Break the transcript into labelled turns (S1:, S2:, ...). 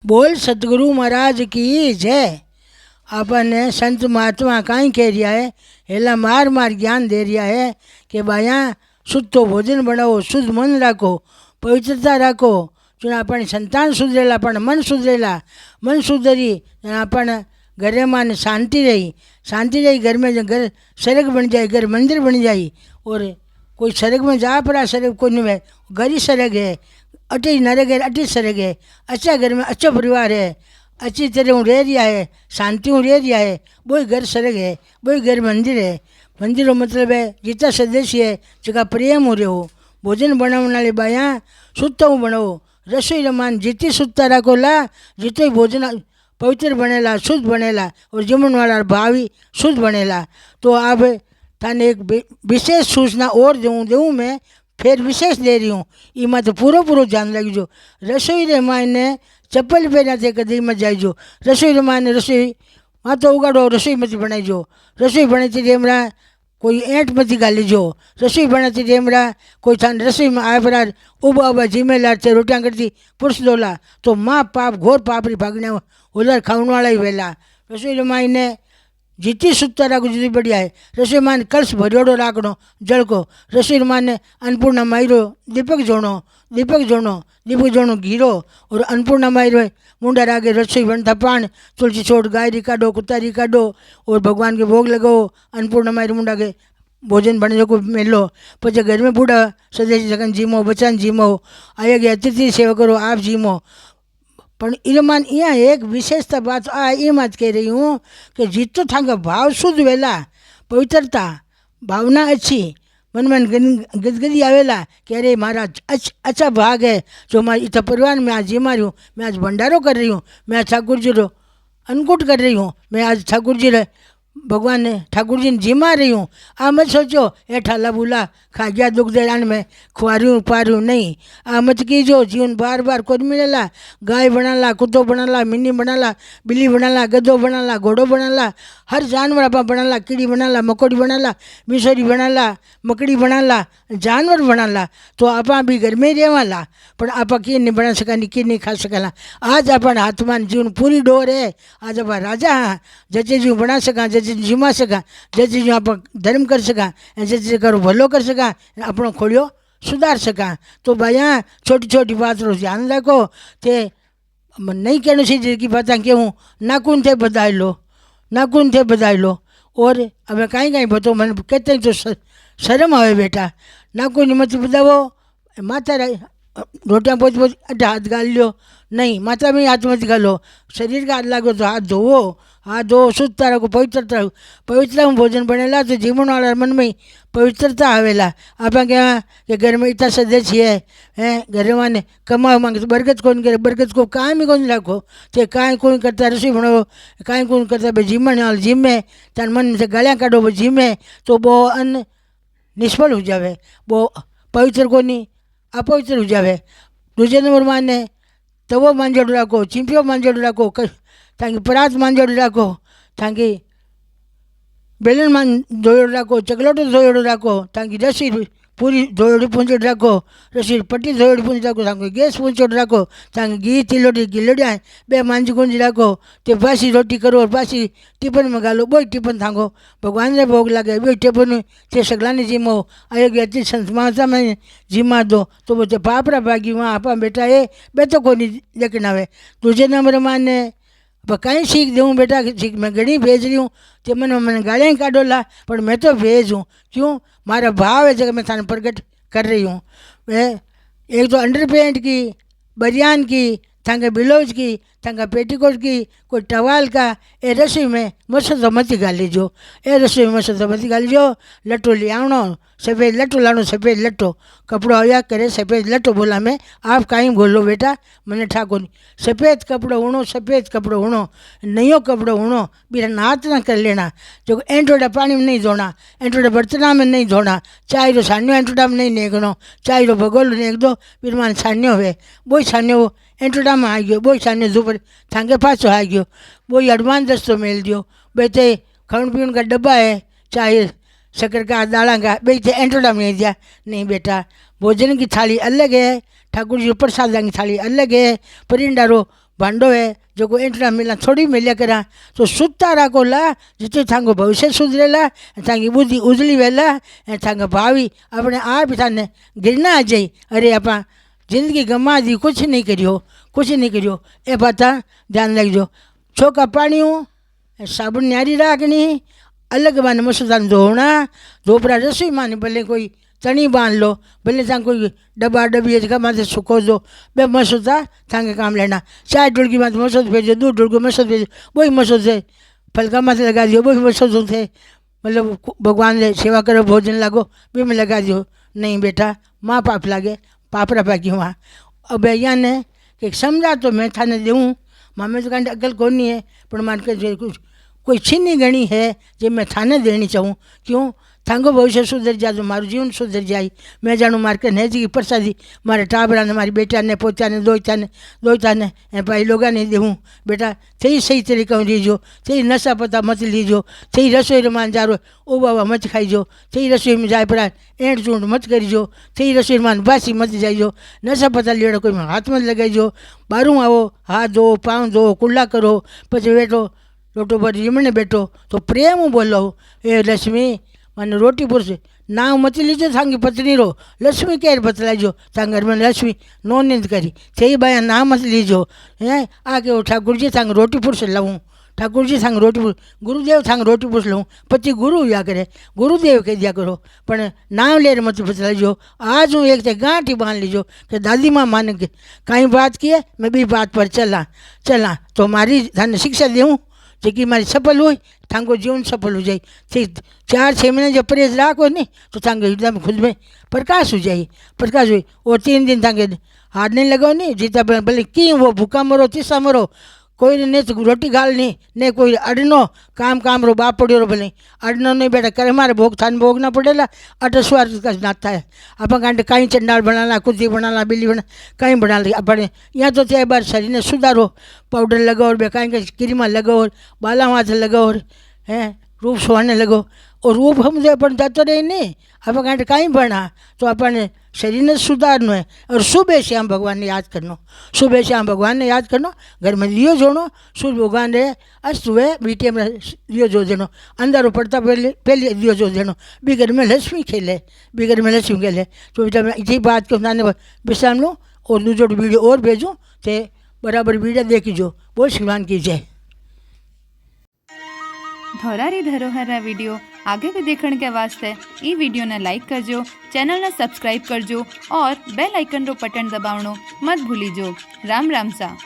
S1: बोल सतगुरु महाराज की जय। આપણને સંત મહાત્મા કાંઈ કહી રહ્યા હે, હેલા માર માર જ્ઞાન દે રહ્યા હે કે ભાયા શુદ્ધ તો ભોજન બનાવો, શુદ્ધ મન રાખો, પવિત્રતા રાખો। જો આપણે સંતાન સુધરેલા, પણ મન સુધરેલા, મન સુધરી આપણે घरे में शांति रही घर में घर स्वर्ग बन जाए, घर मंदिर बन जाए। और कोई स्वर्ग में जा पड़ा, स्वर्ग कोई नहीं है, घर ही स्वर्ग है, अटी नरक है, अटी स्वर्ग है। अच्छा घर में अच्छा परिवार है, अच्छी तरह हूँ रह रहा है, शांति हूँ रह रहा है, वही घर स्वर्ग है, वही घर मंदिर है। मंदिरों मतलब है जितना सदस्य है जगह प्रेम हो रहे हो। भोजन बनाने वाले बाया शुद्ध हूँ बनाओ, रसोई रमान जितनी शुद्धता रखो ला, जितो ही भोजन पवित्र बनेला, शुद्ध बनेला, और जमन वाला भावी शुद्ध बनेला। तो अब थाने एक विशेष सूचना और दूँ मैं फिर विशेष दे रही हूँ, इमा तो पूरो ध्यान रखिजो। रसोई रे मायने चप्पल पहना थे कदी मत जाइजो। रसोई रे मायने रसोई वहाँ तो उगाड़ो, रसोई मत बनाईजो। रसोई बने थी रेमरा कोई ऐंठ मत गालीजो। रसोई बने थी रेमरा कोई थान रसोई में आए बरार उबा जिम्मेदार थे रोटियाँ करती पुरुष दोला, तो माँ पाप घोर पापरी भागने उधर खाने वाला ही वेला। रसोई रे मायने जितनी शुद्धता राखो जितनी बढ़िया है। रसोई माने कलश भरियोड़ो राखनो जल को। रसोई माने अन्नपूर्णा मायरो दीपक जोड़ो घीरो, और अन्नपूर्णा मायरो मुंडा रागे रसोई बनता पान, तुलसी छोड़ गायरी काटो, कुतारी काटो, और भगवान के भोग लगाओ। अन्नपूर्णा मायरो मुंडा के भोजन बने को मेलो। पचे घर में बूढ़ा सदस्य जगन जीमो, बचान जीमो, आए गए अतिथि सेवा करो, आप जीमो। पण इमान यहाँ एक विशेषता बात एम ज कह रही हूँ कि जितो थांगा भाव शुद्ध वेला, पवित्रता भावना अच्छी, मन में गदगदी आवेला कि अरे मारा अच्छा भाग है जो मैं इतना परिवार में आज जीमा रही हूँ, मैं आज भंडारो कर रही हूँ, मैं आज ठाकुर जी रो अन्नकूट कर रही हूँ, मैं आज ठाकुर जी रे भगवान ने ठाकुर जी ने जिमा रही हूँ। आ मत सोचो ए ठाला बुला खा गया दुख देरान में खुआ रही हूँ पा रही हूँ, नहीं। आ मत कीजो जीवन बार बार कोई मिलेला, गाय बनाला, कुत्तो बनाला, मिनी बनाला, बिल्ली बनाला, गधो बनाला, घोड़ो बनाला, हर जानवर आप बनाला, कीड़ी बनाला, मकोड़ी बनाला, मिसोरी बनाला, मकड़ी बनाला, जानवर बनाला। तो आप भी घर में रहवाला, पर आप की नहीं बना सका, की नहीं खा सकेला। आज अपन हाथमान जीवन पूरी डोर है। आज आप राजा हाँ, जचे जीव बना सका, जचे जीमा सका, जचे जीव आप धर्म कर सका, जचे करो भलो कर सका, अपनो खोलियो सुधार सका। तो भाइया छोटी छोटी बात रो ध्यान रखो। ते नहीं कहने से की बात कहूँ, नाखून थे बधाई लो, नाखून थे बधाई लो। और अब कहीं बतो मन कहते तो शर्म आवे बेटा, नाखून मत बधावो। माता रोटियाँ पोच पोच हाथ गाल लो, नहीं माता में हाथ मत गालो। शरीर का हाथ लागो तो हाथ धोवो, हाथ धो शुद्धता रखो, पवित्रता रखो। पवित्र भोजन बनेला तो जीवन वाला मन में पवित्रता आवेला। आप क्या कि घर में इतना सदस्य है घर में कमाओ मांगे तो बरकत कौन करे, बरकत को काम ही कौन रखो। तो काई कौन करता रसोई बनाओ, काई कौन करता भाई जिमने वाले जिम में तार मन से गालियाँ काटो वो जिम में, तो वो अन्न निष्फल हो जाए, वो पवित्र को नहीं अपवित्र हो जाए। दूसरे नंबर माने तवो मांजोड़ राखो, चिंपियो मांजोड़ राखो, ताकि परात मांजोड़ राखो, ताकि बेलन मान धोयोड़ राखो, चकलोटो धोयोड़ राखो, ताकि रसी पूरी धोयोड़ी पूंछोड़ राखो, रसी पट्टी धोयोड़ी पूंछ राखो, ताकि गैस पूंछोड़ राखो, ताकि घी तिलोड़ी गिलोड़िया बे मांझ गुंज राखो। ते पासी रोटी करो और पासी टिफन में गालो, बोई टिफन थांगो, भगवान ने भोग लगे, बोई टिफन ते सगलाने जिमो। आयोगी अति संतमाता में जिमा दो तो वो ते पापड़ा भागी वहाँ आपा बेटा ये बे तो कोई नहीं लेकिन आवे। दूसरे नंबर माने कहीं सीख दूँ बेटा, सीख मैं घड़ी भेज रही हूँ, तो मैंने गालियाँ काटो ला, पर मैं तो भेज हूँ। क्यों? मारा भाव है जगह मैं थाने प्रकट कर रही हूँ। मैं एक तो अंडर पैंट की, बनियान की, थांगे ब्लाउज की, थांगा पेटीकोट की, कोई टवाल का, ए रसोई में मस्त मत गालीजो। ए रसोई में मस्त मत गालीजो। लट्टो ले आवनो, सफ़ेद लट्टो लानो, सफ़ेद लट्टो कपड़ो आया करे, सफ़ेद लट्टो बोला मैं, आप कहीं बोलो बेटा मैंने ठाकुर सफ़ेद कपड़ो उणो, सफ़ेद कपड़ो उणो, नयो कपड़ो उणो, बिना नाच ना कर लेना। जो एंटोड़ा पानी में नहीं धोना, एंटोड़ा बर्तना में नहीं धोना, चाय रो सान्यो एंटोड़ा में नहीं नेगनो, चाय रो भगोल नेग दो, फिर मान सान्यो है बोई सान्यो एंटोड़ा में आ गयो, बोई सान्यो धूपर थांगे पाछो आ गयो, बोई अडवान दस्तो मेल दियो। बेटे खाण पीण का डब्बा है, चाय शक्कर का दाला का बेटे एंटोड़ा में दिया, नहीं बेटा भोजन की थाली अलग है, ठाकुर जी प्रसाद की थाली अलग है, परिंडारो भांडो है जो एंटरा मिला थोड़ी मिलिया करा तो सुता राखो ला जिते थांगो भविष्य सुधरेला थांगी बुद्धि उजली वेला थांगा भावी अपने आप थाने गिरना आ जाई। अरे आप जिंदगी गमा दी, कुछ नहीं करियो ए बात ध्यान रखजो। छोका पाणियों साबुन न्यारी राखनी, अलग बाने मसूदा धोवना, धोपरा रसोई माने भले कोई चणी बांध लो, भले तक कोई डब्बा डब्बी जगह माथे सुखो दो, बे मसूदा थांगे काम लेना। चाय डुलकी माथे मसूद भेजो, दूध डुलको मसूद भेजो, वही मसूद से फलका माथे लगा दियो, वही मसूद थे मतलब भगवान ने सेवा करो भोजन लागो भी में लगा दियो। नहीं बेटा, माँ पाप लागे, पापरा पाकी वहाँ। अब भैया ने कि समझा तो मैं थाने दूँ, माँ में तो कहते अकल कौन नहीं है, पर मान के कुछ कोई छीनी गणी है जो मैं थाने देनी चाहूँ। क्यों? थांगो भविष्य सुधर जा तो मारू जीवन सुधर जाए। मैं जानू मार के नेजी की प्रसादी मारे टाबरा ने, मारी बेटा ने, पोता ने, दोता ने भाई लोग ने देऊँ। बेटा थी सही तरीक़े लीजो, थी नशा पता मत लीजो, थी रसोई रमान जारो ओ बाबा मत खाईजो, थी रसोई में जाए पड़ा एंट चूंड मत करीजो, थी रसोई मान बासी मत जाइजो, नशा पता लेड़ो कोई हाथ मत लगाईजो। बारू आओ हाथ धो, पाँव धो, कुल्ला करो, पछी बैठो लोटो पर जमने बैठो तो प्रेम बोलो। ए लक्ष्मी मन रोटी पुरुष नाव मत लीजो, थांगी पत्नी रो लक्ष्मी केर बतलाइजो, थांग घर में लक्ष्मी नो निंद करी थे बाया नाम मत लीजो। हैं आगे वो ठाकुर जी थांग रोटी पुरुष लऊँ, ठाकुर जी थांग रोटी पुरुष, गुरुदेव थांग रोटी पुरुष लऊँ, पति गुरु या करे गुरुदेव कह दिया करो, पर नाम ले मत बतलाइजो। आज हूँ एक गांठ ही बांध लीजो कि दादी माँ मान के कहीं बात किए मैं भी बात पर चला तो मारी थाने शिक्षा देऊँ जेकी मारी सफल हो, थांगो जीवन सफल हो जाए। ठीक 4-6 महीने जो परहेज राखो नहीं तो थांगे हृदय में खुद में प्रकाश हो जाए, प्रकाश हुई। और 3 दिन थांगे हाथ नहीं लगाओ नहीं जीता भले की वो भूखा मरो तीसा मरो, कोई ने तो रोटी गाल नहीं ने कोई अडनो काम रो बाप पड़ो रो भले अडनो नहीं बेटा करे मारे भोग थान भोग ना पड़ेला अट स्वार्थ का नाता है। आप कांटे कहीं चंडाल बनाला, कुत्ती बनाला, बिल्ली बना कहीं बना ली अपने यहाँ तो त्या बार शरीर ने सुधारो, पाउडर लगाओ बे कहीं क्रीमा लगाओ, बाला माथे लगाओ हैं, रूप सोने लगो और रूप हम जो अपन जाते रहे नहीं आप कांटे कहीं बना तो अपने शरीर ने सुधारनो है। और सुबह शाम भगवान ने याद करनो, सुबह शाम भगवान ने याद करनो, घर में लियो जोड़ो सूर्य भगवान रे अस्त हुए बीटे में लियो जो देनो, अंदर पड़ता पहले लियो जो देनो, भी घर में लक्ष्मी खेले, भी घर में लक्ष्मी खेले। तो बेटा मैं इसी बात को नाने विश्राम लूँ और दूसरो वीडियो और भेजूँ तो बराबर वीडियो देखीजो। बोल श्रीमान की जय।
S2: धोरारी धरोहर विडियो आगे भी देखने के वास्ते ई वीडियो ने लाइक करजो, चैनल ने सब्सक्राइब करजो और बेल आइकन रो बटन दबावनो मत भूलीजो। राम राम सा।